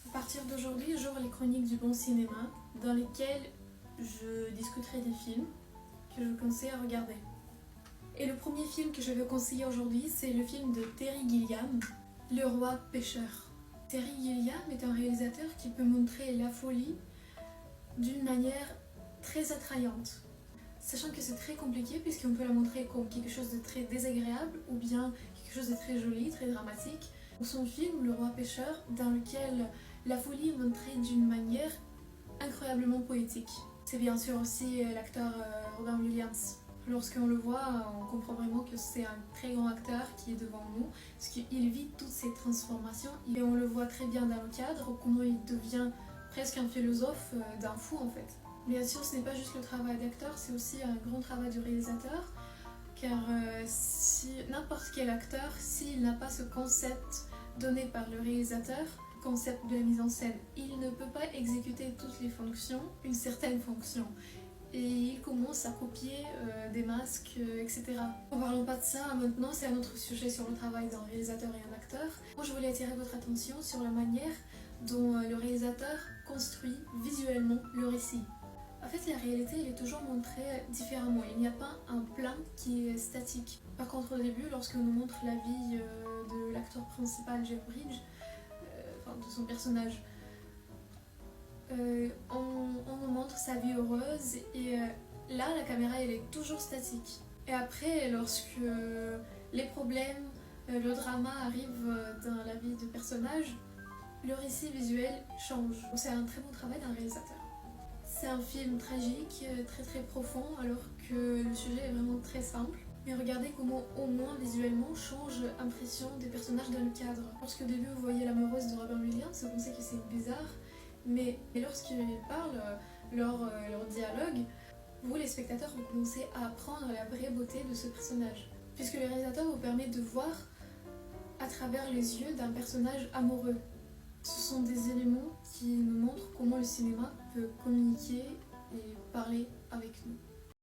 À partir d'aujourd'hui, j'ouvre les chroniques du bon cinéma, dans lesquelles je discuterai des films que je vous conseille à regarder. Et le premier film que je vais conseiller aujourd'hui, c'est le film de Terry Gilliam, Le Roi Pêcheur. Terry Gilliam est un réalisateur qui peut montrer la folie d'une manière très attrayante. Sachant que c'est très compliqué puisqu'on peut la montrer comme quelque chose de très désagréable ou bien quelque chose de très joli, très dramatique. Son film Le Roi Pêcheur, dans lequel la folie est montrée d'une manière incroyablement poétique. C'est bien sûr aussi l'acteur Robin Williams. Lorsqu'on le voit, on comprend vraiment que c'est un très grand acteur qui est devant nous, parce qu'il vit toutes ces transformations et on le voit très bien dans le cadre, comment il devient presque un philosophe d'un fou en fait. Bien sûr, ce n'est pas juste le travail d'acteur, c'est aussi un grand travail du réalisateur, car si n'importe quel acteur, s'il n'a pas ce concept donné par le réalisateur, concept de la mise en scène, il ne peut pas exécuter toutes les fonctions, une certaine fonction. Et il commence à copier des masques, etc. En parlant pas de ça, maintenant c'est un autre sujet sur le travail d'un réalisateur et un acteur. Moi je voulais attirer votre attention sur la manière dont le réalisateur construit visuellement le récit. En fait, la réalité elle est toujours montrée différemment. Il n'y a pas un plan qui est statique. Par contre, au début, lorsqu'on nous montre la vie de l'acteur principal, Jeff Bridges, de son personnage, on nous montre sa vie heureuse et là, la caméra elle est toujours statique. Et après, lorsque les problèmes, le drama arrivent dans la vie du personnage, le récit visuel change. C'est un très bon travail d'un réalisateur. C'est un film tragique, très très profond, alors que le sujet est vraiment très simple. Mais regardez comment au moins visuellement change l'impression des personnages dans le cadre. Lorsqu'au début vous voyez l'amoureuse de Robin Williams, vous pensez que c'est bizarre, mais lorsqu'ils parlent, leur dialogue, vous les spectateurs vous commencez à apprendre la vraie beauté de ce personnage. Puisque le réalisateur vous permet de voir à travers les yeux d'un personnage amoureux. Ce sont des éléments qui nous montrent comment le cinéma peut communiquer et parler avec nous.